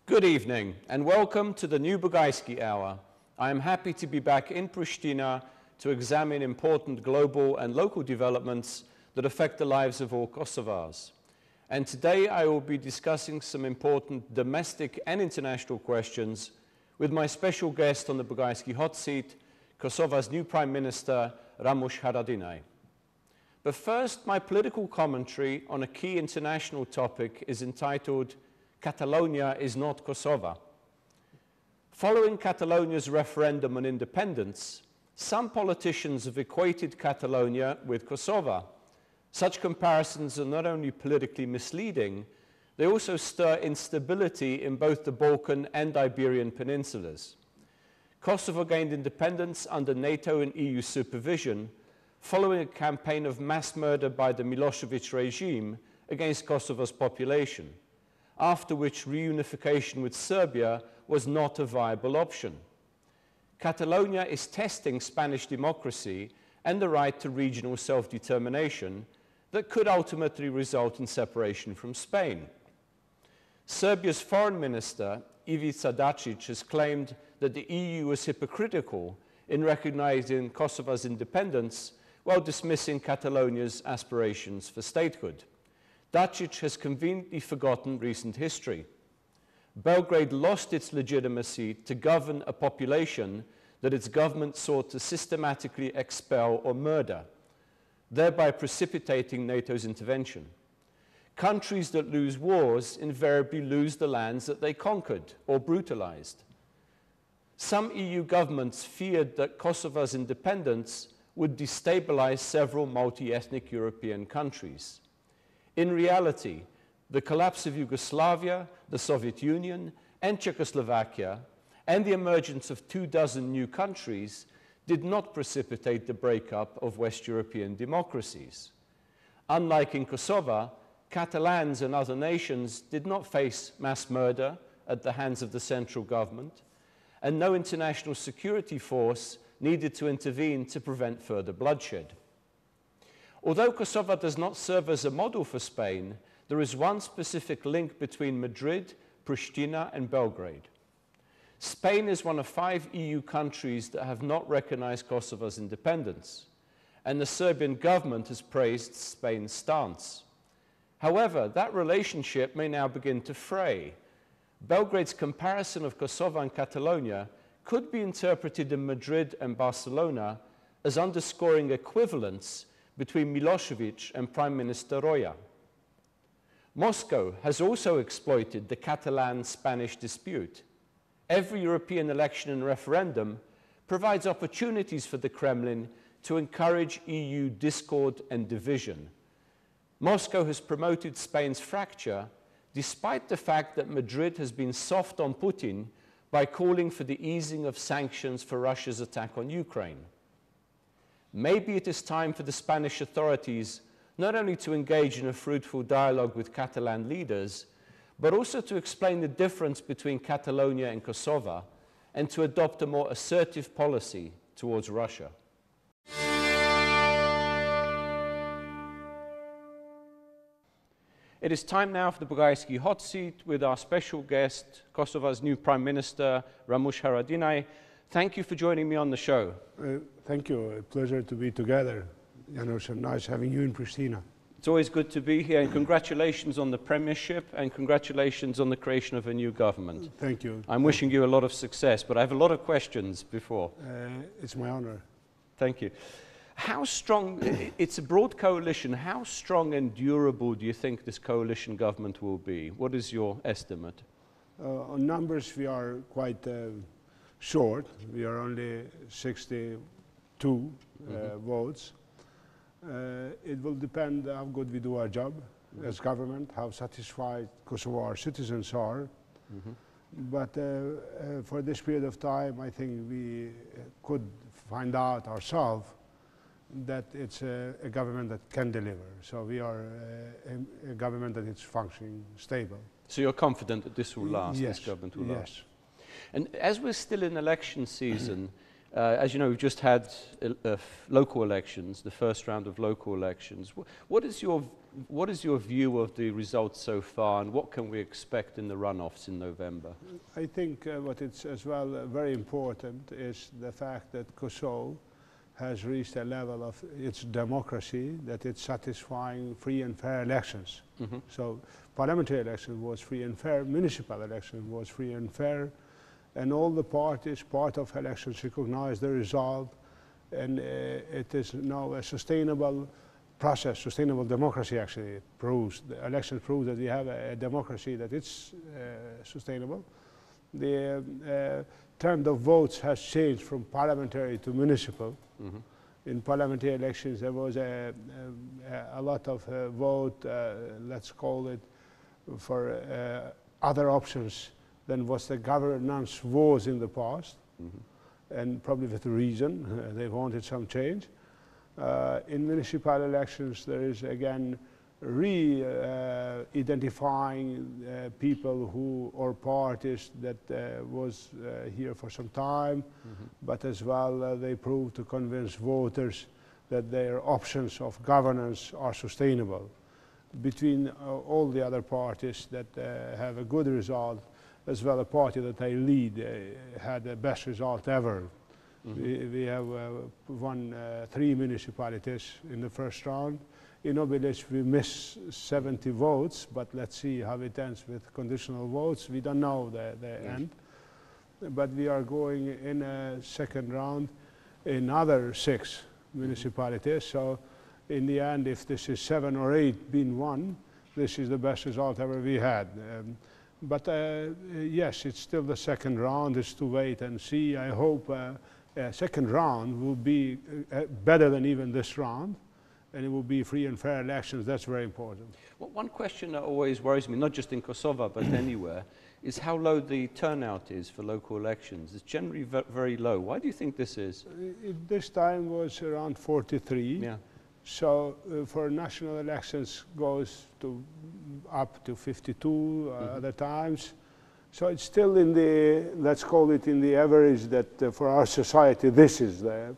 Good evening and welcome to the new Bugajski Hour. I am happy to be back in Pristina to examine important global and local developments that affect the lives of all Kosovars. And today I will be discussing some important domestic and international questions with my special guest on the Bugajski hot seat, Kosovo's new Prime Minister, Ramush Haradinaj. But first, my political commentary on a key international topic is entitled Catalonia is not Kosovo. Following Catalonia's referendum on independence, some politicians have equated Catalonia with Kosovo. Such comparisons are not only politically misleading, they also stir instability in both the Balkan and Iberian peninsulas. Kosovo gained independence under NATO and EU supervision following a campaign of mass murder by the Milosevic regime against Kosovo's population, after which reunification with Serbia was not a viable option. Catalonia is testing Spanish democracy and the right to regional self-determination that could ultimately result in separation from Spain. Serbia's foreign minister, Ivica Dačić, has claimed that the EU was hypocritical in recognizing Kosovo's independence while dismissing Catalonia's aspirations for statehood. Dačić has conveniently forgotten recent history. Belgrade lost its legitimacy to govern a population that its government sought to systematically expel or murder, thereby precipitating NATO's intervention. Countries that lose wars invariably lose the lands that they conquered or brutalized. Some EU governments feared that Kosovo's independence would destabilize several multi-ethnic European countries. In reality, the collapse of Yugoslavia, the Soviet Union, and Czechoslovakia, and the emergence of 24 new countries did not precipitate the breakup of West European democracies. Unlike in Kosovo, Catalans and other nations did not face mass murder at the hands of the central government, and no international security force needed to intervene to prevent further bloodshed. Although Kosovo does not serve as a model for Spain, there is one specific link between Madrid, Pristina, and Belgrade. Spain is one of 5 EU countries that have not recognized Kosovo's independence, and the Serbian government has praised Spain's stance. However, that relationship may now begin to fray. Belgrade's comparison of Kosovo and Catalonia could be interpreted in Madrid and Barcelona as underscoring equivalence between Milosevic and Prime Minister Roya. Moscow has also exploited the Catalan-Spanish dispute. Every European election and referendum provides opportunities for the Kremlin to encourage EU discord and division. Moscow has promoted Spain's fracture despite the fact that Madrid has been soft on Putin by calling for the easing of sanctions for Russia's attack on Ukraine. Maybe it is time for the Spanish authorities not only to engage in a fruitful dialogue with Catalan leaders, but also to explain the difference between Catalonia and Kosovo and to adopt a more assertive policy towards Russia. It is time now for the Bugajski hot seat with our special guest, Kosovo's new Prime Minister, Ramush Haradinaj. Thank you for joining me on the show. Thank you. A pleasure to be together. Janusz, nice having you in Pristina. It's always good to be here, and congratulations on the premiership and congratulations on the creation of a new government. Thank you. I'm wishing you a lot of success, but I have a lot of questions before. It's my honor. Thank you. How strong, it's a broad coalition, how strong and durable do you think this coalition government will be? What is your estimate? On numbers, we are quite short. We are only 62 votes. It will depend how good we do our job as government, how satisfied Kosovo our citizens are. But for this period of time, I think we could find out ourselves that it's a government that can deliver. So we are a government that is functioning stable. So you're confident that this will last, yes, this government will last? Yes. And as we're still in election season, as you know, we've just had local elections, the first round of local elections. What is your what is your view of the results so far, and what can we expect in the runoffs in November? I think what is as well very important is the fact that Kosovo has reached a level of its democracy that it's satisfying free and fair elections. So parliamentary election was free and fair, municipal election was free and fair, and all the parties part of elections recognize the result, and it is now a sustainable process. Sustainable democracy actually proves, the election proves that we have a democracy that it's sustainable. The term of votes has changed from parliamentary to municipal. In parliamentary elections there was a lot of vote, let's call it, for other options than what the governance was in the past, and probably with a reason. They wanted some change. In municipal elections there is again re-identifying people who, or parties that was here for some time, but as well they proved to convince voters that their options of governance are sustainable. Between all the other parties that have a good result, as well a party that I lead had the best result ever. We have won 3 municipalities in the first round. In Obilic we missed 70 votes, but let's see how it ends with conditional votes. We don't know the end. But we are going in a second round in other 6 municipalities. So in the end, if this is 7 or 8 being won, this is the best result ever we had. But yes, it's still the second round. It's to wait and see. I hope second round will be better than even this round, and it will be free and fair elections. That's very important. Well, one question that always worries me, not just in Kosovo but anywhere, is how low the turnout is for local elections. It's generally very low. Why do you think this is? This time was around 43. Yeah. So for national elections goes to up to 52 other times. So it's still in the, let's call it in the average that for our society this is the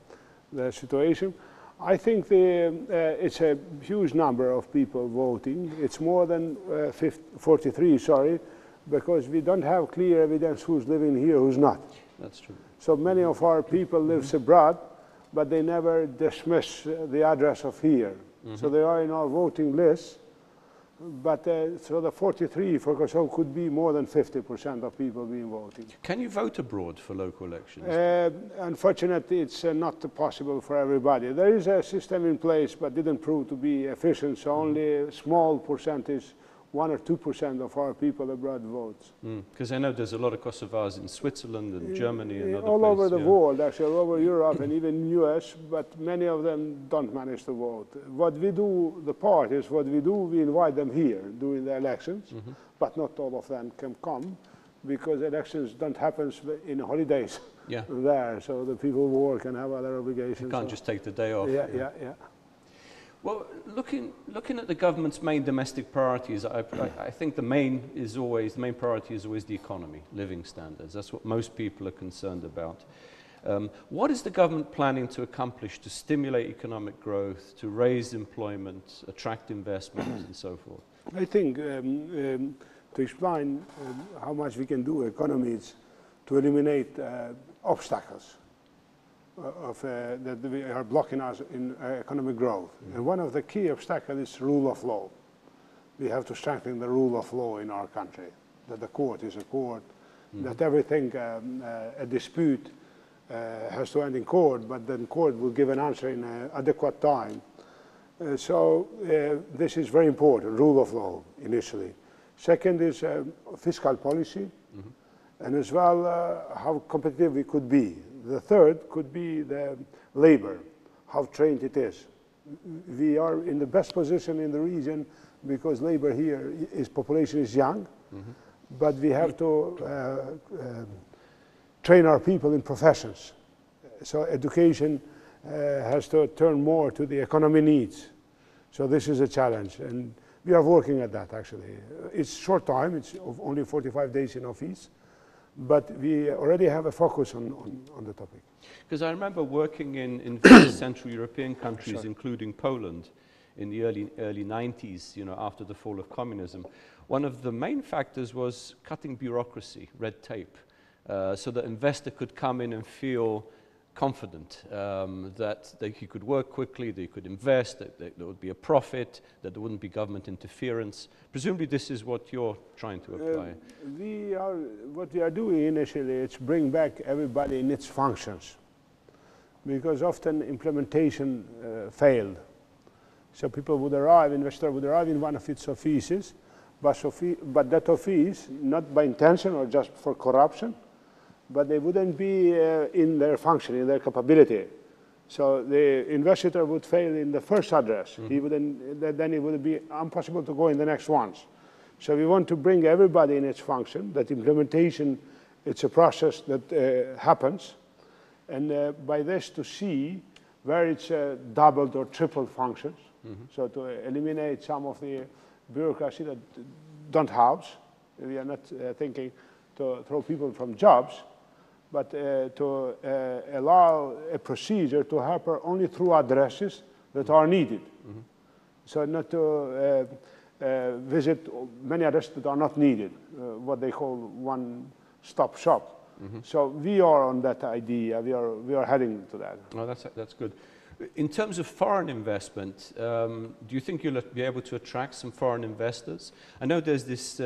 situation. I think it's a huge number of people voting. It's more than 43, sorry, because we don't have clear evidence who's living here, who's not. That's true. So many of our people live abroad, but they never dismiss the address of here. So they are in our voting list. But so the 43 for Kosovo could be more than 50% of people being voting. Can you vote abroad for local elections? Unfortunately, it's not possible for everybody. There is a system in place, but didn't prove to be efficient, so only a small percentage, 1 or 2% of our people abroad votes. Because I know there's a lot of Kosovars in Switzerland and Germany and other all places. All over the world, actually, all over Europe and even US, but many of them don't manage to vote. What we do, the parties, what we do, we invite them here during the elections, but not all of them can come because elections don't happen in holidays there, so the people work and have other obligations. You can't just take the day off. Yeah. Well, looking at the government's main domestic priorities, I think the main priority is always the economy, living standards. That's what most people are concerned about. What is the government planning to accomplish to stimulate economic growth, to raise employment, attract investment, and so forth? I think to explain how much we can do economies to eliminate obstacles that we are blocking us in economic growth. And one of the key obstacles is rule of law. We have to strengthen the rule of law in our country, that the court is a court, that everything, a dispute has to end in court, but then court will give an answer in an adequate time. So this is very important, rule of law initially. Second is fiscal policy, and as well how competitive we could be. The third could be the labor, how trained it is. We are in the best position in the region because labor here, population is young, but we have to train our people in professions. So education has to turn more to the economy needs. So this is a challenge, and we are working at that actually. It's short time, it's only 45 days in office, but we already have a focus on the topic. Because I remember working in various Central European countries, including Poland, in the early 90s, you know, after the fall of communism. One of the main factors was cutting bureaucracy, red tape, so that investor could come in and feel confident that he could work quickly, that he could invest, that there would be a profit, that there wouldn't be government interference. Presumably this is what you're trying to apply. What we are doing initially is bring back everybody in its functions, because often implementation failed. So people would arrive, investor would arrive in one of its offices, but that office, not by intention or just for corruption, but they wouldn't be in their function, in their capability. So the investigator would fail in the first address. He wouldn't, then it would be impossible to go in the next ones. So we want to bring everybody in its function, that implementation, it's a process that happens. And by this to see where it's doubled or tripled functions. So to eliminate some of the bureaucracy that don't house. We are not thinking to throw people from jobs, but to allow a procedure to happen only through addresses that are needed. So not to visit many addresses that are not needed, what they call one-stop shop. So we are on that idea. We are heading to that. Oh, that's good. In terms of foreign investment, do you think you'll be able to attract some foreign investors? I know there's this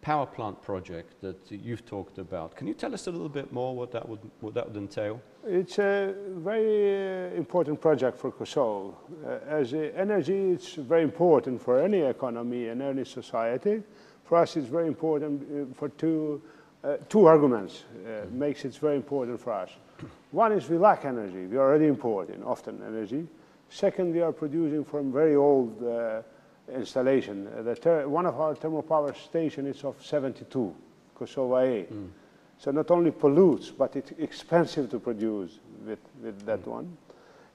power plant project that you've talked about. Can you tell us a little bit more what that would entail? It's a very important project for Kosovo. As energy, it's very important for any economy and any society. For us, it's very important for two arguments. Makes it very important for us. One is we lack energy. We are already importing often energy. Second, we are producing from very old installation. One of our thermal power stations is of 72, Kosovo A. So not only pollutes, but it's expensive to produce with that one.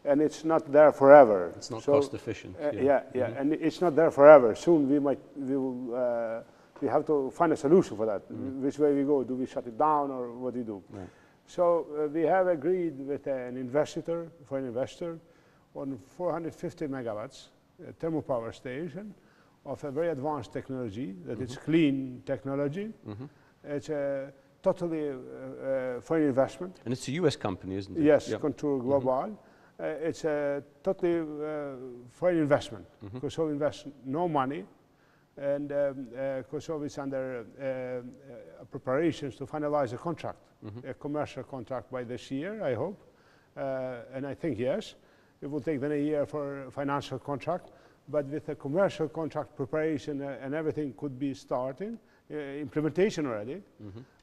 And it's not there forever. It's not cost efficient. And it's not there forever. Soon we have to find a solution for that. Which way we go? Do we shut it down or what do we do? Right. So we have agreed with an investor, on 450 megawatts thermal power station of a very advanced technology, that it's clean technology. It's a totally foreign investment. And it's a US company, isn't it? Yes, Contour Global. It's a totally foreign investment. Kosovo invests no money, and Kosovo is under preparations to finalize a contract, a commercial contract by this year, I hope. And I think yes. It will take then a year for a financial contract, but with a commercial contract preparation and everything could be starting, implementation already,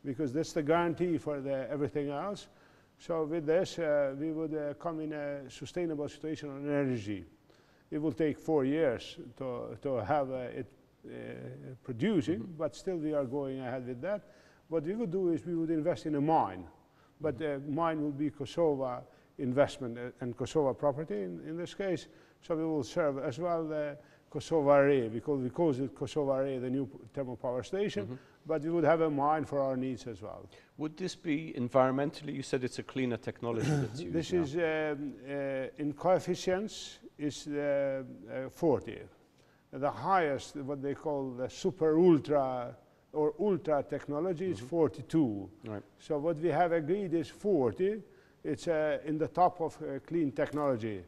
because that's the guarantee for everything else. So with this, we would come in a sustainable situation on energy. It will take 4 years to have it producing, but still we are going ahead with that. What we would do is we would invest in a mine, but the mine will be Kosovo investment and Kosovo property in this case. So we will serve as well the Kosovo array, because we call it Kosovo array, the new thermal power station, but we would have a mine for our needs as well. Would this be environmentally, you said it's a cleaner technology that's used This now. is, in coefficients, is 40. The highest, what they call the super ultra or ultra technology is 42. Right. So what we have agreed is 40. It's in the top of clean technology.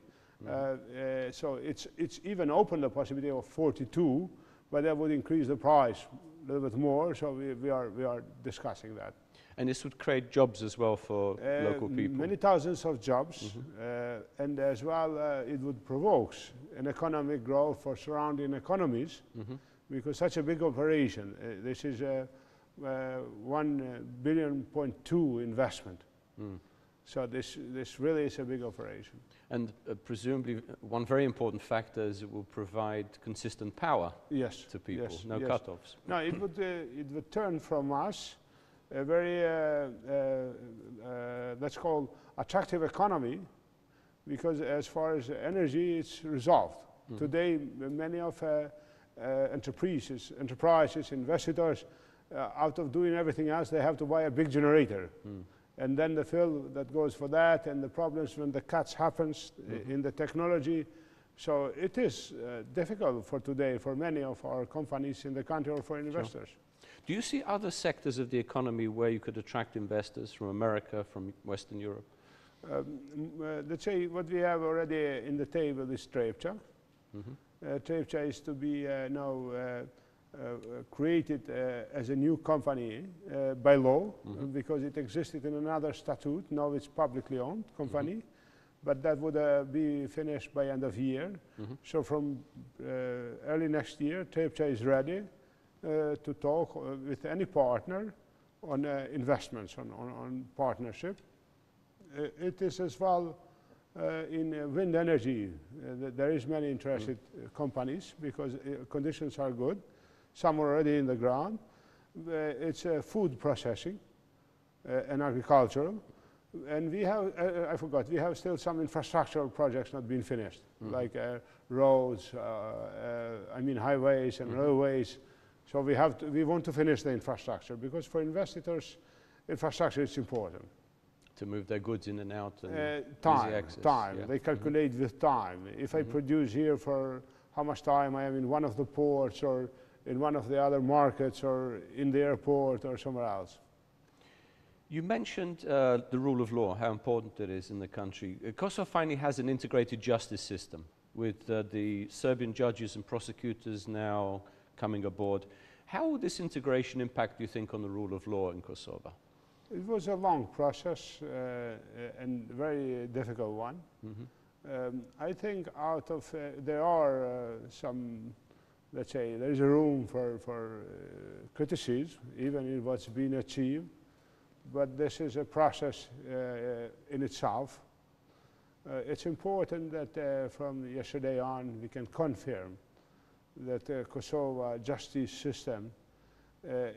So it's even open the possibility of 42, but that would increase the price a little bit more. So we are discussing that. And this would create jobs as well for local people? Many thousands of jobs, and as well it would provoke an economic growth for surrounding economies, because such a big operation, this is a 1.2 billion investment. So this really is a big operation. And presumably one very important factor is it will provide consistent power to people, no cut-offs. No, it would turn from us a very, let's call attractive economy, because as far as energy, it's resolved. Today, many of enterprises, investors, out of doing everything else, they have to buy a big generator. And then the fill that goes for that, and the problems when the cuts happens in the technology, So it is difficult for today for many of our companies in the country or for investors. Sure. Do you see other sectors of the economy where you could attract investors from America, from Western Europe? Let's say what we have already in the table is Trepča. Trepča is to be now created as a new company by law because it existed in another statute. Now it's publicly owned company, but that would be finished by end of year. So from early next year, Trepča is ready to talk with any partner on investments, on partnership. It is as well in wind energy. There is many interested companies because conditions are good. Some are already in the ground. It's food processing and agricultural. And we have, I forgot, we have still some infrastructural projects not been finished, like roads, I mean highways and railways. So we want to finish the infrastructure because for investors, infrastructure is important. To move their goods in and out and time, easy access. time. Yeah. They calculate with time. If I produce here for how much time I am in one of the ports or in one of the other markets or in the airport or somewhere else. You mentioned the rule of law, how important it is in the country. Kosovo finally has an integrated justice system with the Serbian judges and prosecutors now coming aboard. How will this integration impact, do you think, on the rule of law in Kosovo? It was a long process and very difficult one. I think out of, there are some, let's say, there is a room for criticism, even in what's been achieved, but this is a process in itself. It's important that from yesterday on we can confirm that Kosovo justice system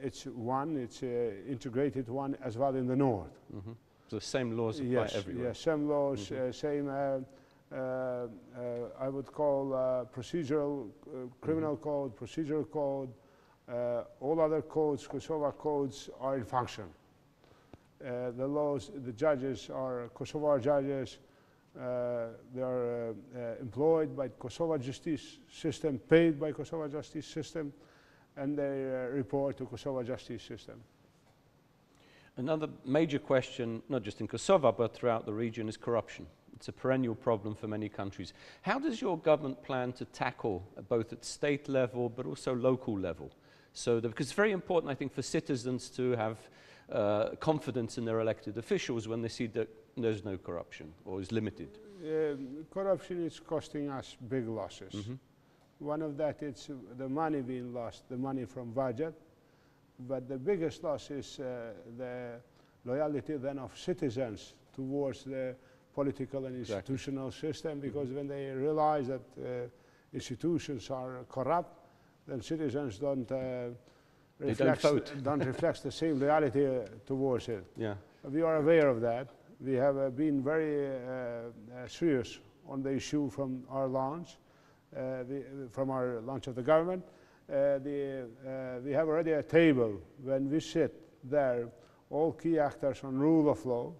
it's integrated one as well in the north. So the same laws apply everywhere? Yes, same laws, same, I would call procedural, criminal code, procedural code, all other codes, Kosovo codes are in function. The laws, the judges are Kosovo judges, they are employed by Kosovo justice system, paid by Kosovo justice system, and they report to Kosovo justice system. Another major question, not just in Kosovo, but throughout the region, is corruption. It's a perennial problem for many countries. How does your government plan to tackle, both at state level, but also local level? So because it's very important, I think, for citizens to have confidence in their elected officials when they see that there's no corruption or is limited. Corruption is costing us big losses. One of that is the money being lost, the money from budget. But the biggest loss is the loyalty then of citizens towards the political and institutional system, because when they realize that institutions are corrupt, then citizens don't reflect the same loyalty towards it. Yeah. We are aware of that. We have been very serious on the issue from our launch. From our launch of the government, we have already a table when we sit there, all key actors on rule of law,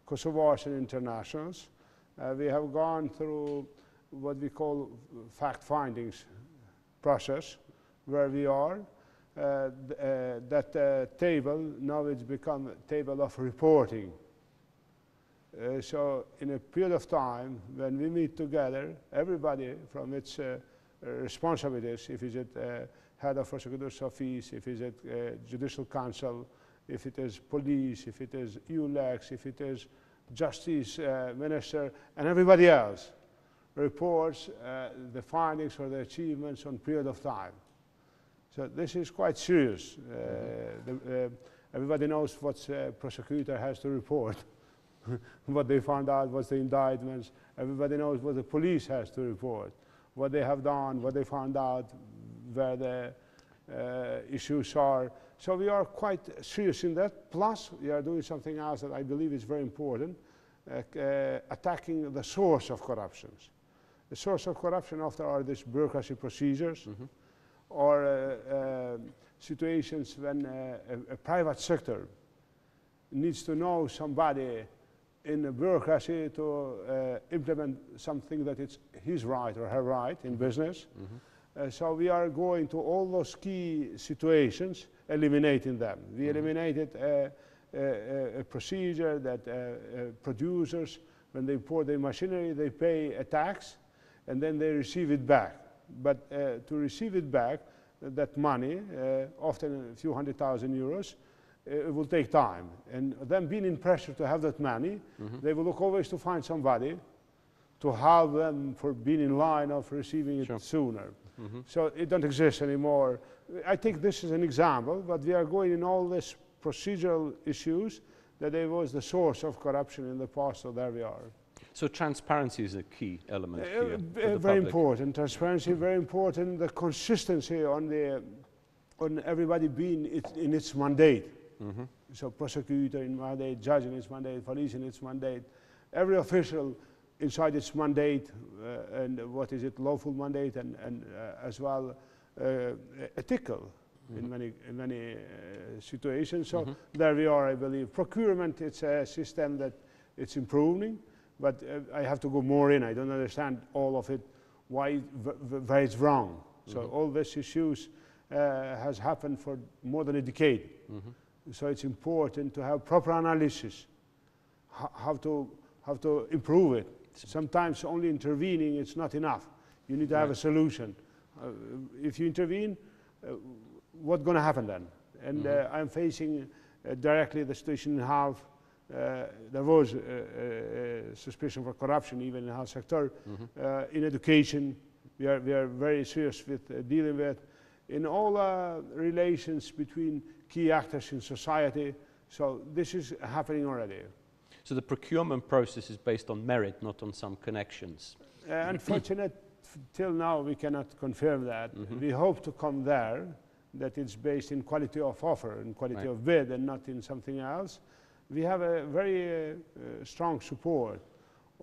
Kosovars and internationals. We have gone through what we call fact findings process, where we are. That table, now it's become a table of reporting. So in a period of time, when we meet together, everybody from its responsibilities, if it's head of prosecutor's office, if it's judicial council, if it is police, if it is ULEX, if it is justice minister, and everybody else, reports the findings or the achievements on period of time. So this is quite serious. Everybody knows what prosecutor has to report. What they found out, what's the indictments. Everybody knows what the police has to report, what they have done, what they found out, where the issues are. So we are quite serious in that. Plus, we are doing something else that I believe is very important, attacking the source of corruptions. The source of corruption often are these bureaucracy procedures, or situations when a private sector needs to know somebody in a bureaucracy to implement something that it's his right or her right in business. So we are going to all those key situations, eliminating them. We eliminated a procedure that producers, when they import their machinery, they pay a tax and then they receive it back. But to receive it back, that money, often a few €100,000, it will take time. And them being in pressure to have that money, they will look always to find somebody to help them for being in line of receiving it sooner. So it don't exist anymore. I think this is an example, but we are going in all these procedural issues that it was the source of corruption in the past, so there we are. So transparency is a key element here. Very important. Transparency, very important. The consistency on everybody being in its mandate. So prosecutor in mandate, judge in its mandate, police in its mandate. Every official inside its mandate, and what is it, lawful mandate, and as well ethical in many situations. So there we are, I believe. Procurement, it's a system that it's improving, but I have to go more in. I don't understand all of it, why it's wrong. So all these issues has happened for more than a decade. So it's important to have proper analysis, how to improve it. Sometimes only intervening it's not enough. You need to have a solution. If you intervene, what's going to happen then? And I'm facing directly the situation in health. There was suspicion for corruption even in the health sector. In education, we are very serious with dealing with. In all relations between key actors in society. So this is happening already. So the procurement process is based on merit, not on some connections. Unfortunately, till now we cannot confirm that. We hope to come there, that it's based in quality of offer and quality of bid and not in something else. We have a very strong support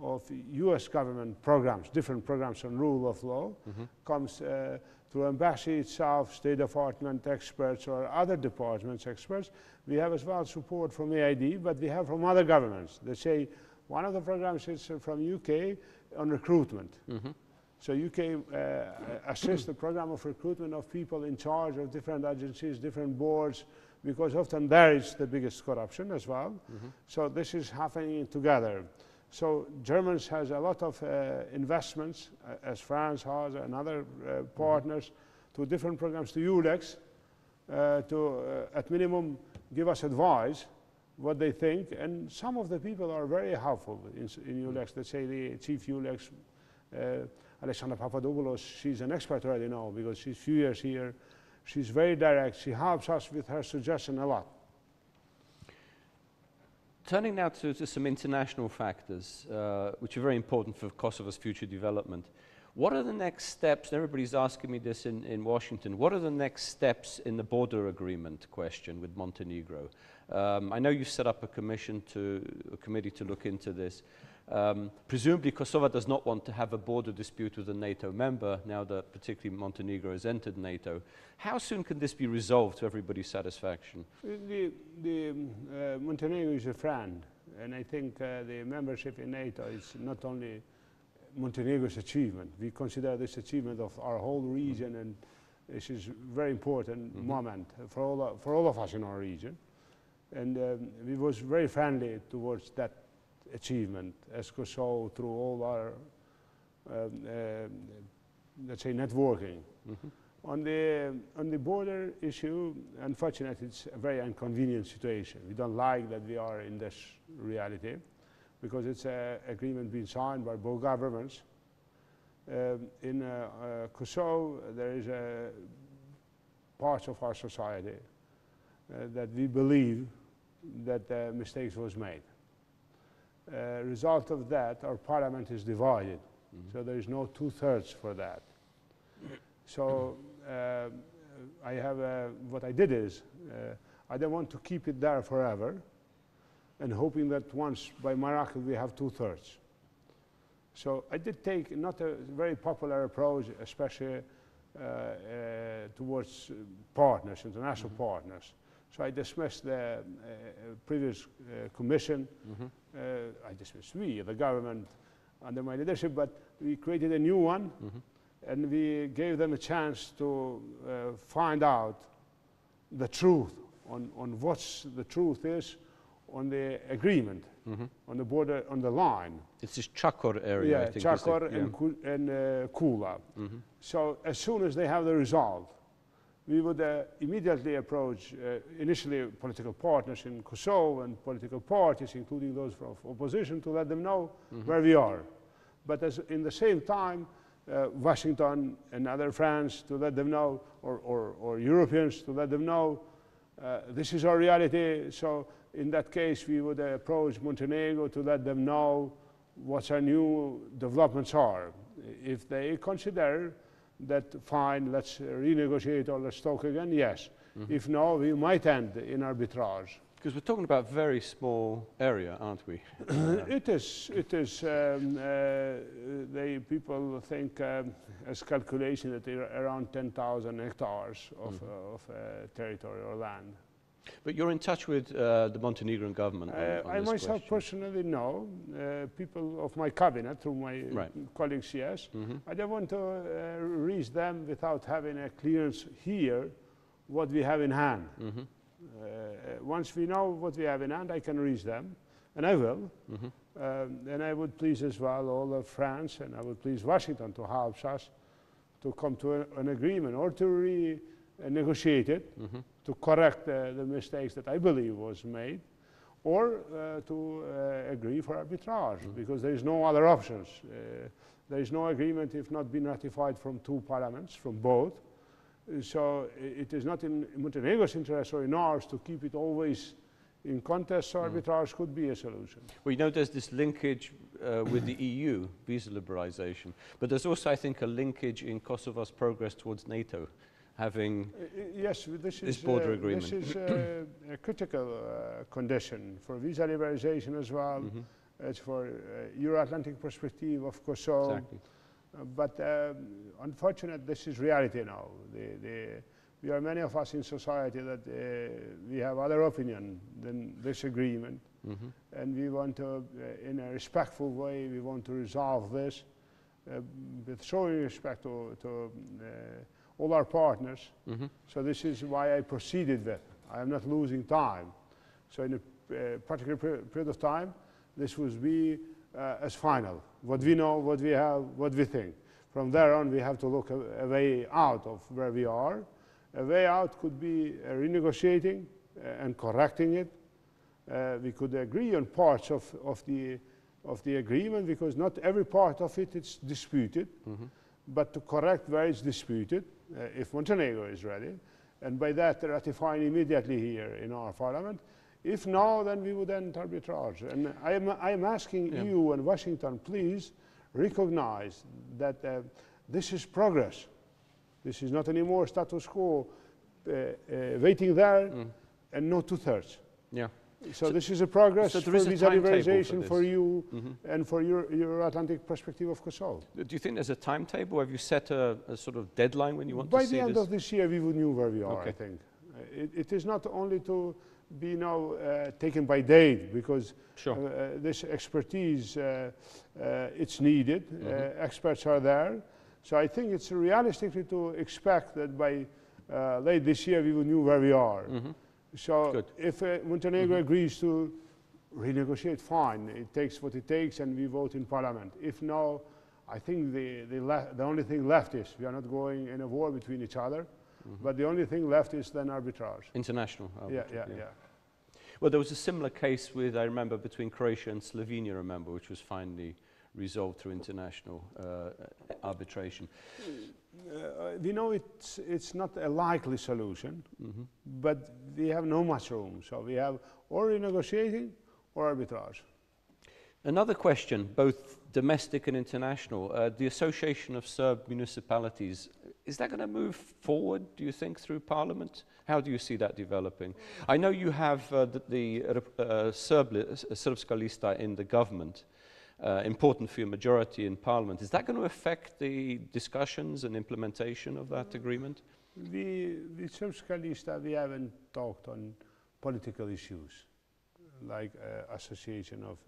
of US government programs, different programs on rule of law, comes through embassy itself, State Department experts or other departments experts. We have as well support from AID, but we have from other governments. They say one of the programs is from UK on recruitment. So UK assists the program of recruitment of people in charge of different agencies, different boards, because often there is the biggest corruption as well. So this is happening together. So Germans has a lot of investments, as France has and other partners, to different programs, to ULEX, to at minimum give us advice what they think. And some of the people are very helpful in ULEX. Let's say the chief ULEX, Alexandra Papadopoulos, she's an expert already now because she's few years here. She's very direct. She helps us with her suggestion a lot. Turning now to some international factors, which are very important for Kosovo's future development. What are the next steps? Everybody's asking me this in Washington. What are the next steps in the border agreement question with Montenegro? I know you've set up a committee to look into this. Presumably Kosovo does not want to have a border dispute with a NATO member, now that particularly Montenegro has entered NATO. How soon can this be resolved to everybody's satisfaction? Montenegro is a friend, and I think the membership in NATO is not only Montenegro's achievement. We consider this achievement of our whole region, and this is a very important moment for all of us in our region. And we was very friendly towards that achievement as Kosovo through all our, let's say, networking. On the border issue, unfortunately, it's a very inconvenient situation. We don't like that we are in this reality because it's an agreement being signed by both governments. In Kosovo, there is a part of our society that we believe that mistakes was made. Result of that, our parliament is divided. So there is no 2/3 for that. So I have what I did is I don't want to keep it there forever and hoping that once by miracle we have 2/3. So I did take not a very popular approach, especially towards partners, international partners. So I dismissed the previous commission. I dismissed the government, under my leadership, but we created a new one, and we gave them a chance to find out the truth on what the truth is on the agreement, on the border, on the line. It's this Chakor area, I think. Chakor and Kula. So as soon as they have the result, we would immediately approach initially political partners in Kosovo and political parties, including those from opposition, to let them know where we are. But in the same time, Washington and other friends to let them know, or Europeans to let them know, this is our reality. So in that case, we would approach Montenegro to let them know what our new developments are. If they consider that fine, let's renegotiate or let's talk again, yes. If no, we might end in arbitrage. Because we're talking about a very small area, aren't we? It is. People think, as calculation, that there are around 10,000 hectares of territory or land. But you're in touch with the Montenegrin government on I this myself question. personally know people of my cabinet, through my colleagues, yes. I don't want to reach them without having a clearance here what we have in hand. Once we know what we have in hand, I can reach them, and I will. And I would please as well all of France, and I would please Washington to help us to come to an agreement or to renegotiate it, to correct the mistakes that I believe was made, or to agree for arbitrage, because there is no other options. There is no agreement if not been ratified from two parliaments, from both. So it is not in Montenegro's interest or in ours to keep it always in contest, so arbitrage could be a solution. Well, you know, there's this linkage with the EU, visa liberalization, but there's also, I think, a linkage in Kosovo's progress towards NATO, having yes, this border agreement. This is a critical condition for visa liberalization as well. It's for Euro-Atlantic perspective of Kosovo. Exactly. But unfortunately, this is reality now. We are many of us in society that we have other opinion than this agreement. And we want to, in a respectful way, we want to resolve this with showing respect to all our partners. So this is why I proceeded with. I am not losing time. So in a particular period of time, this will be as final. What we know, what we have, what we think. From there on, we have to look a way out of where we are. A way out could be renegotiating and correcting it. We could agree on parts of the agreement, because not every part of it is disputed. But to correct where it's disputed, if Montenegro is ready, and by that ratifying immediately here in our parliament. If no, then we would end arbitrage. And I am asking EU and Washington, please recognize that this is progress. This is not anymore status quo, waiting there and no two-thirds. Yeah. So this is a progress so for visa liberalization for you and for your Atlantic perspective of Kosovo. Do you think there's a timetable? Have you set a sort of deadline when you want to see this? By the end of this year, we would know where we are, I think. It is not only to be now taken by date, because this expertise, it's needed. Experts are there. So I think it's realistic to expect that by late this year, we will know where we are. So if Montenegro agrees to renegotiate, fine. It takes what it takes, and we vote in parliament. If no, I think the only thing left is we are not going in a war between each other, but the only thing left is then arbitrage. International arbitrage. Yeah. Well, there was a similar case with, I remember, between Croatia and Slovenia, remember, which was finally resolved through international arbitration. We know it's not a likely solution, but we have no much room. So we have or renegotiating or arbitrage. Another question, both domestic and international, the Association of Serb Municipalities, is that going to move forward, do you think, through Parliament? How do you see that developing? I know you have the Srpska lista in the government, important for your majority in Parliament. Is that going to affect the discussions and implementation of that agreement? With Srpska lista, we haven't talked on political issues, like association of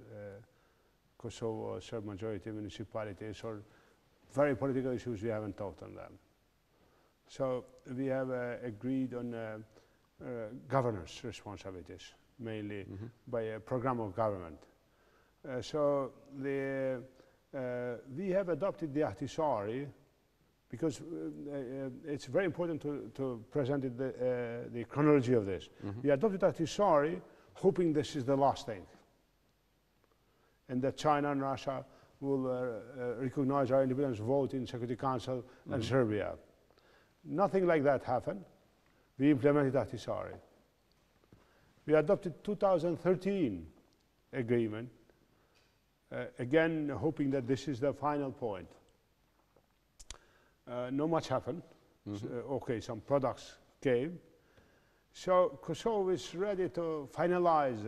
Kosovo, Serb majority municipalities, or very political issues. We haven't talked on them. So we have agreed on governance responsibilities, mainly by a program of government. So we have adopted the Ahtisaari because it's very important to present the chronology of this. We adopted Ahtisaari hoping this is the last thing, and that China and Russia will recognize our independence vote in Security Council and Serbia. Nothing like that happened. We implemented Ahtisaari. We adopted 2013 agreement, again hoping that this is the final point. Not much happened. Okay, some products came. So Kosovo is ready to finalize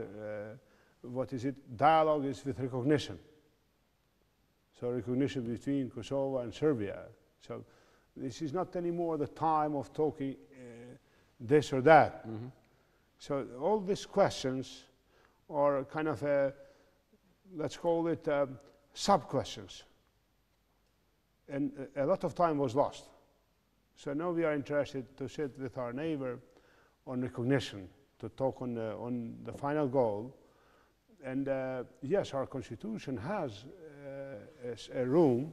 dialogue is with recognition. So recognition between Kosovo and Serbia. So this is not anymore the time of talking this or that. So all these questions are kind of, let's call it sub-questions. And a lot of time was lost. So now we are interested to sit with our neighbor on recognition, to talk on the final goal. And yes, our constitution has a room,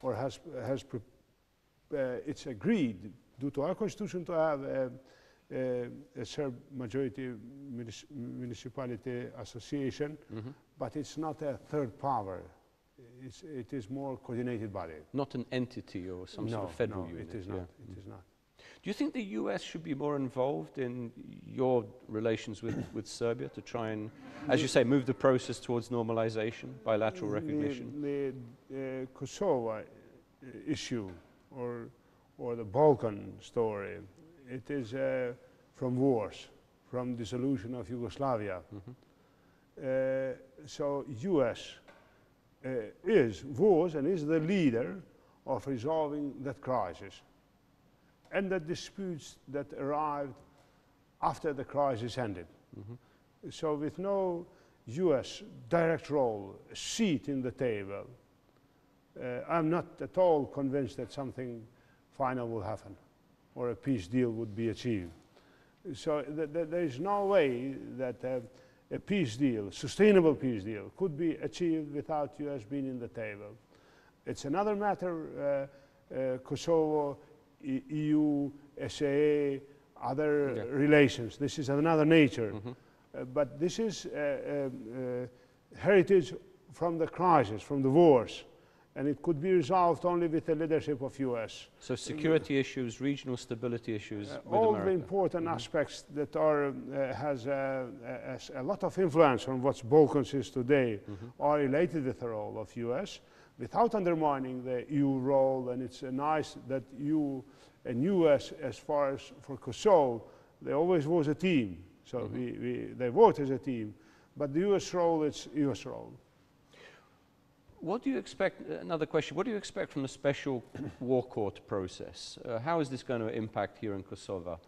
or it's agreed due to our constitution to have a Serb majority municipality association, but it's not a third power. It is more coordinated body. Not an entity or some sort of federal unit. No, it is not. It is not. Do you think the US should be more involved in your relations with Serbia to try and, as you say, move the process towards normalization, bilateral recognition? The Kosovo issue or the Balkan story, it is from wars, from dissolution of Yugoslavia. So US was and is the leader of resolving that crisis and the disputes that arrived after the crisis ended. So with no US direct role, seat in the table, I'm not at all convinced that something final will happen or a peace deal would be achieved. So there is no way that a peace deal, sustainable peace deal, could be achieved without US being in the table. It's another matter, Kosovo, EU, SAA, other relations. This is another nature. But this is heritage from the crisis, from the wars. And it could be resolved only with the leadership of US. So security issues, regional stability issues with all America. The important aspects that are, has a lot of influence on what Balkans is today are related with the role of US, without undermining the EU role. And it's nice that EU and US, as far as for Kosovo, they always was a team. So they worked as a team. But the US role, it's US role. What do you expect, another question, what do you expect from the special war court process? How is this going to impact here in Kosovo?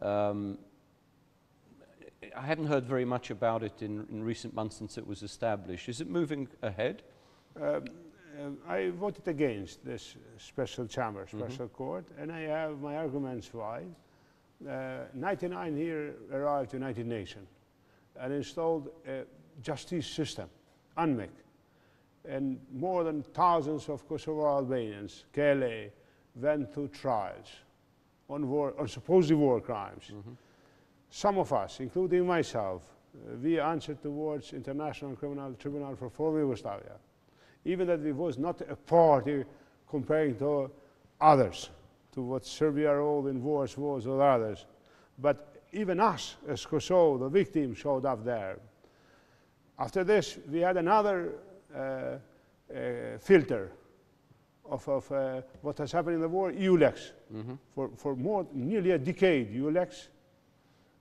I hadn't heard very much about it in recent months since it was established. Is it moving ahead? I voted against this special chamber, special court, and I have my arguments why. 99 here arrived to United Nations and installed a justice system, UNMIC. And more than thousands of Kosovo Albanians, KLA, went through trials on supposed war crimes. Some of us, including myself, we answered towards International Criminal Tribunal for former Yugoslavia, even that we was not a party comparing to others, to what Serbia role in wars was or others. But even us, as Kosovo, the victim, showed up there. After this, we had another filter of what has happened in the war, EULEX. For nearly a decade, EULEX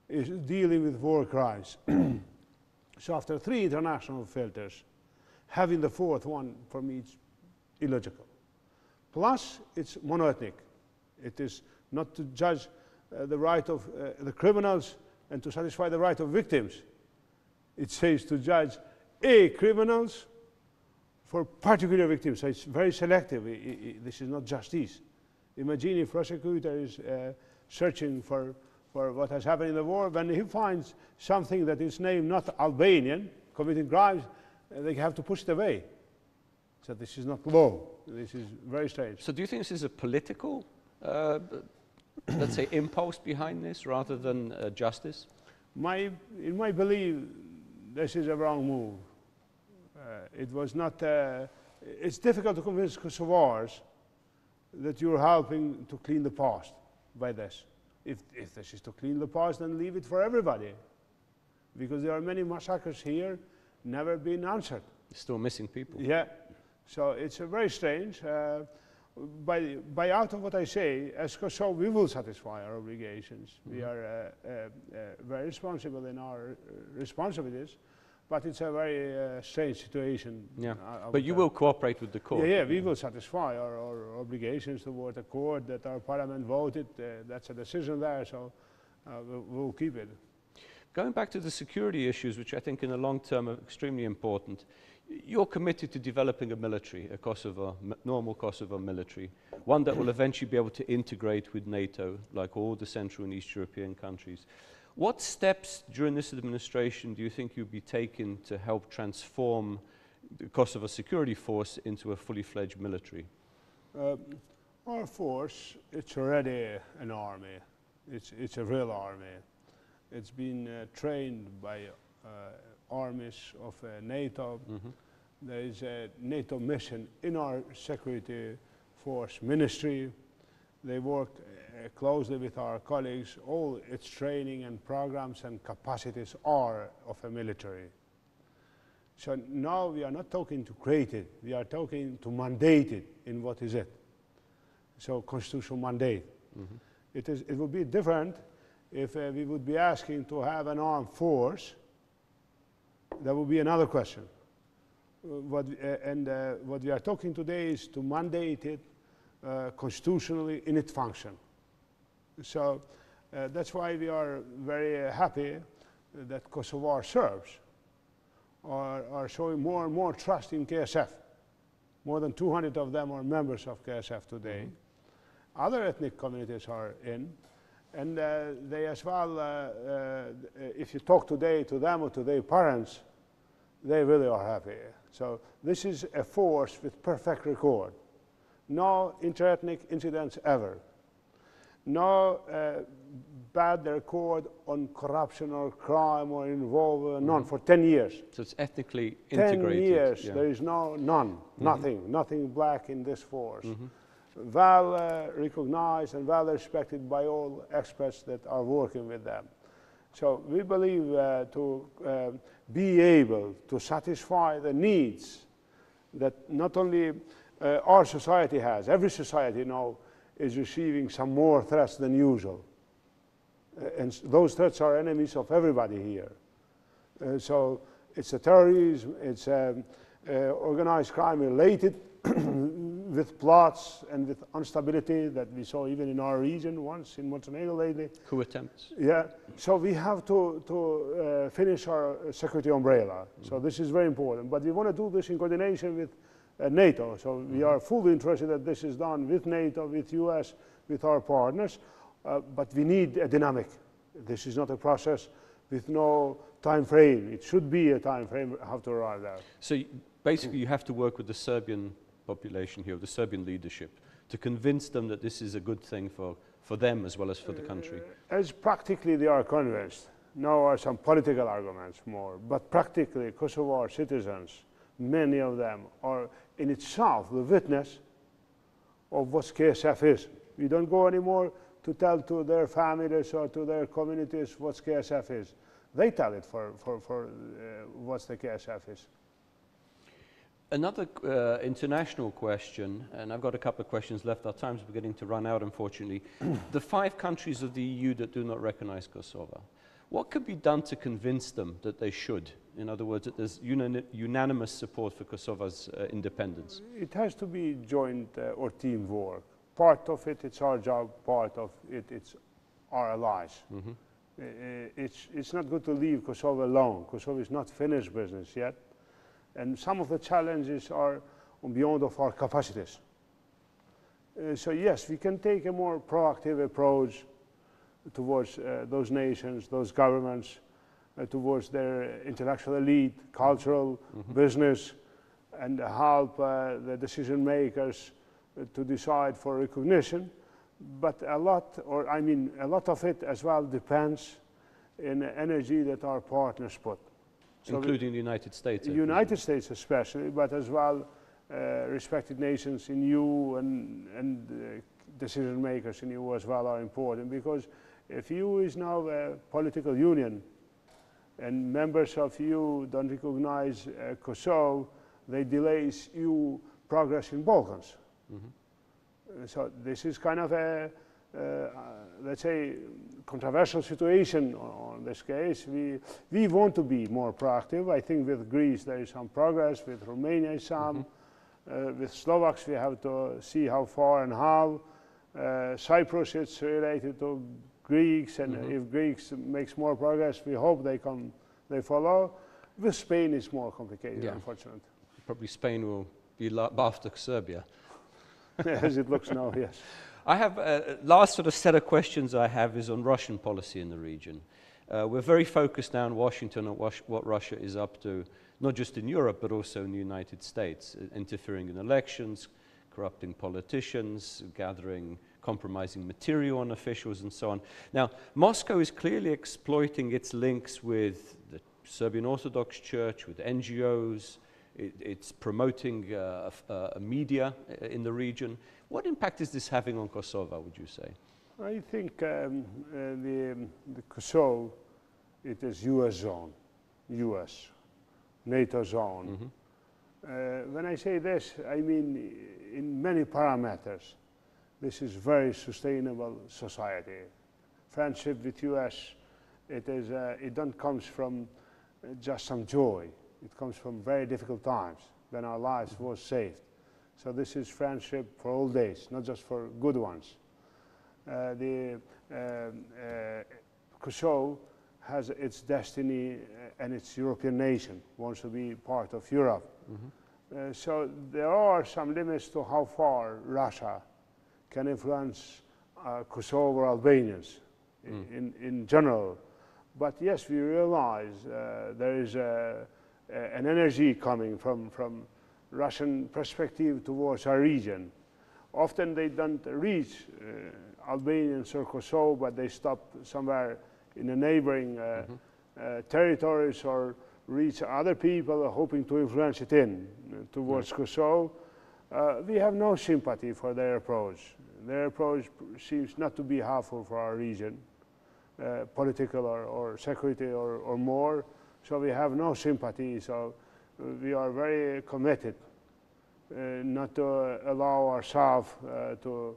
is dealing with war crimes. So after 3 international filters, having the 4th one, for me, it's illogical. Plus, it's monoethnic. It is not to judge the right of the criminals and to satisfy the right of victims. It says to judge criminals for particular victims. So it's very selective. This is not justice. Imagine if prosecutor is searching for what has happened in the war, when he finds something that is named not Albanian, committing crimes, they have to push it away. So this is not law. This is very strange. So do you think this is a political, let's say, impulse behind this rather than justice? In my belief, this is a wrong move. It was not, it's difficult to convince Kosovars that you're helping to clean the past by this. If this is to clean the past, then leave it for everybody. Because there are many massacres here, never been answered. Still missing people. Yeah, so it's very strange. By out of what I say, as Kosovo, we will satisfy our obligations. We are very responsible in our responsibilities, but it's a very strange situation. Yeah, but you will cooperate with the court. Yeah, we will satisfy our obligations toward the court that our parliament voted. That's a decision there, so we'll keep it. Going back to the security issues, which I think in the long term are extremely important, you're committed to developing a military, a Kosovo, normal Kosovo military, one that will eventually be able to integrate with NATO, like all the Central and East European countries. What steps during this administration do you think you'll be taking to help transform the Kosovo security force into a fully fledged military? Our force, it's already an army. It's a real army. It's been trained by armies of NATO. There is a NATO mission in our security force ministry. They work closely with our colleagues. All its training and programs and capacities are of a military. So now we are not talking to create it, we are talking to mandate it in what is it. So constitutional mandate. It would be different if we would be asking to have an armed force. That would be another question. What we are talking today is to mandate it constitutionally in its function. So that's why we are very happy that Kosovar Serbs are showing more and more trust in KSF. More than 200 of them are members of KSF today. Other ethnic communities are in, and they as well, if you talk today to them or to their parents, they really are happy. So this is a force with perfect record. No inter-ethnic incidents ever. No bad record on corruption or crime or involvement, none, for 10 years. So it's ethnically integrated. 10 years, there is none, nothing black in this force. Well recognized and well respected by all experts that are working with them. So we believe to be able to satisfy the needs that not only our society has, every society now is receiving some more threats than usual. And those threats are enemies of everybody here. So it's a terrorism, it's organized crime related with plots and with instability that we saw even in our region once in Montenegro lately. Coup attempts. Yeah, so we have to finish our security umbrella. So this is very important. But we want to do this in coordination with NATO. So we are fully interested that this is done with NATO, with US, with our partners. But we need a dynamic. This is not a process with no time frame. It should be a time frame how to arrive there. So basically you have to work with the Serbian population here, the Serbian leadership, to convince them that this is a good thing for them as well as for the country? As practically they are convinced. Now are some political arguments more, but practically Kosovo citizens, many of them are in itself the witness of what KSF is. We don't go anymore to tell to their families or to their communities what KSF is. They tell it for what the KSF is. Another international question, and I've got a couple of questions left. Our time's beginning to run out, unfortunately. The 5 countries of the EU that do not recognize Kosovo, what could be done to convince them that they should? In other words, that there's unanimous support for Kosovo's independence. It has to be joint or teamwork. part of it, it's our job, part of it, it's our allies. It's not good to leave Kosovo alone. Kosovo is not finished business yet. And some of the challenges are beyond of our capacities. So yes, we can take a more proactive approach towards those nations, those governments, towards their intellectual elite, cultural, business, and help the decision makers to decide for recognition. But a lot of it as well depends in energy that our partners put. So including the United States. The United States especially, but as well respected nations in EU and decision makers in EU as well are important, because if EU is now a political union and members of EU don't recognize Kosovo, they delay EU progress in Balkans. So this is kind of a, let's say, controversial situation on this case. We want to be more proactive. I think with Greece there is some progress, with Romania some, with Slovaks we have to see how far and how. Cyprus it's related to Greeks, and if Greeks makes more progress, we hope they follow. With Spain it's more complicated, unfortunately. Probably Spain will be after Serbia. As it looks now, yes. I have last sort of set of questions I have is on Russian policy in the region. We're very focused now in Washington on what Russia is up to, not just in Europe, but also in the United States, interfering in elections, corrupting politicians, gathering compromising material on officials and so on. Now, Moscow is clearly exploiting its links with the Serbian Orthodox Church, with NGOs. It's promoting a media in the region. What impact is this having on Kosovo, would you say? I think the Kosovo, it is US zone, US, NATO zone. When I say this, I mean in many parameters, this is very sustainable society. Friendship with US, it don't comes from just some joy. It comes from very difficult times when our lives was saved. So this is friendship for all days, not just for good ones. Kosovo has its destiny and its European nation, wants to be part of Europe. So there are some limits to how far Russia can influence Kosovo or Albanians in general. But yes, we realize there is an energy coming from Russian perspective towards our region. Often they don't reach Albanians or Kosovo, but they stop somewhere in the neighboring territories or reach other people hoping to influence it towards Kosovo. We have no sympathy for their approach. Their approach seems not to be helpful for our region, political or security or more. So we have no sympathy. So we are very committed not to allow ourselves to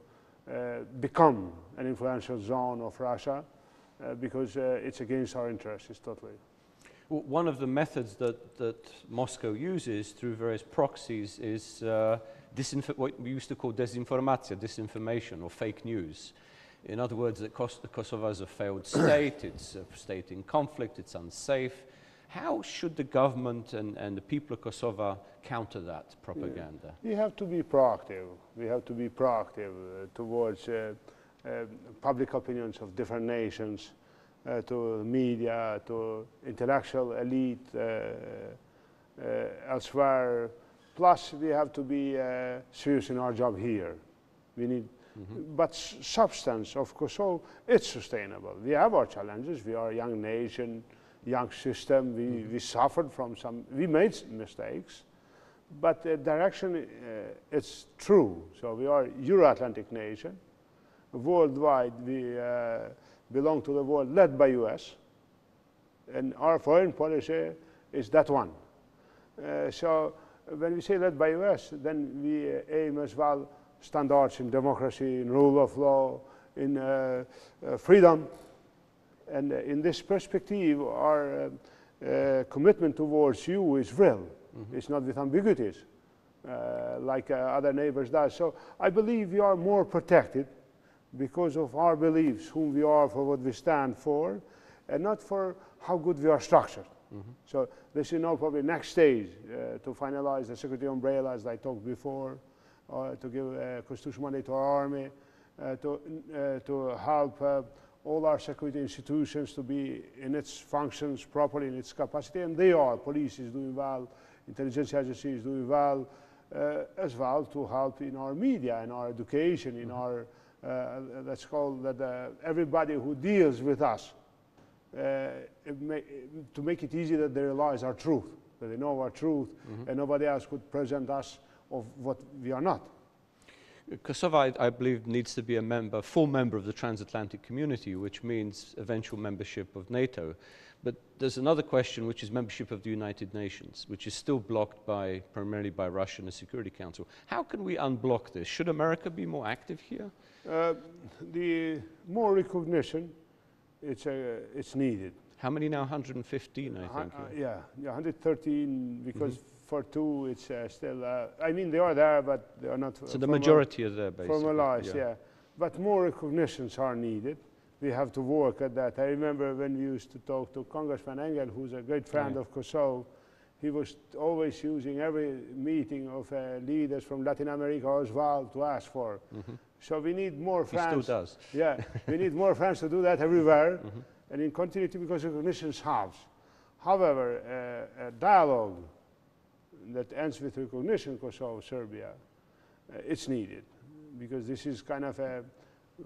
become an influential zone of Russia because it's against our interests totally. Well, one of the methods that Moscow uses through various proxies is what we used to call disinformation or fake news. In other words, that Kosovo is a failed state, it's a state in conflict, it's unsafe. How should the government and the people of Kosovo counter that propaganda? We have to be proactive. We have to be proactive towards public opinions of different nations, to media, to intellectual elite elsewhere. Plus, we have to be serious in our job here. We need, but substance of Kosovo, it's sustainable. We have our challenges. We are a young nation, young system. We suffered from we made mistakes, but the direction, it's true. So we are a Euro-Atlantic nation. Worldwide, we belong to the world led by US, and our foreign policy is that one. So when we say led by US, then we aim as well standards in democracy, in rule of law, in freedom. And in this perspective, our commitment towards you is real. It's not with ambiguities. like other neighbors does. So I believe we are more protected because of our beliefs, whom we are, for what we stand for, and not for how good we are structured. So this is now probably next stage to finalize the security umbrella, as I talked before, to give constitutional mandate to our army, to help all our security institutions to be in its functions properly, in its capacity, and they are. Police is doing well, intelligence agency is doing well, as well to help in our media, in our education, in our, let's call that everybody who deals with us, to make it easy that they realize our truth, that they know our truth, and nobody else could present us of what we are not. Kosovo, I believe, needs to be a member, full member of the transatlantic community, which means eventual membership of NATO. But there's another question, which is membership of the United Nations, which is still blocked primarily by Russia and the Security Council. How can we unblock this? Should America be more active here? The more recognition, it's needed. How many now? 115, I think. Yeah, 113, because for two, it's still, I mean, they are there, but they are not. So the majority are there, basically. Formalized, yeah. But more recognitions are needed. We have to work at that. I remember when we used to talk to Congressman Engel, who's a great friend of Kosovo. He was always using every meeting of leaders from Latin America as well to ask for. So we need more friends. He still does. Yeah, we need more friends to do that everywhere, and in continuity, because recognition helps. However, a dialogue that ends with recognition, Kosovo, Serbia, it's needed, because this is kind of a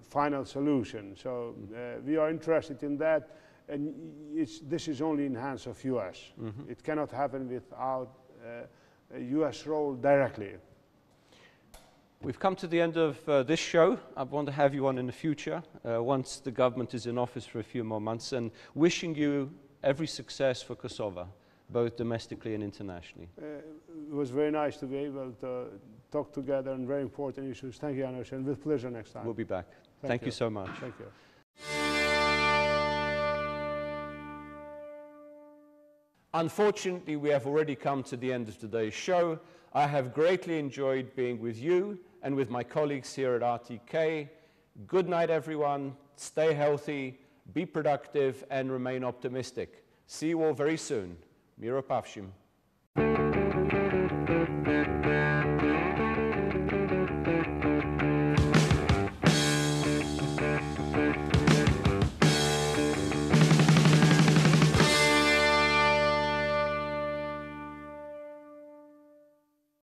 final solution. So we are interested in that, and this is only in hands of US. It cannot happen without a US role directly. We've come to the end of this show. I want to have you on in the future, once the government is in office for a few more months, and wishing you every success for Kosovo, both domestically and internationally. It was very nice to be able to talk together on very important issues. Thank you, Janusz, and with pleasure next time. We'll be back. Thank you so much. Thank you. Unfortunately, we have already come to the end of today's show. I have greatly enjoyed being with you and with my colleagues here at RTK. Good night, everyone. Stay healthy, be productive, and remain optimistic. See you all very soon. Miro Pavshim.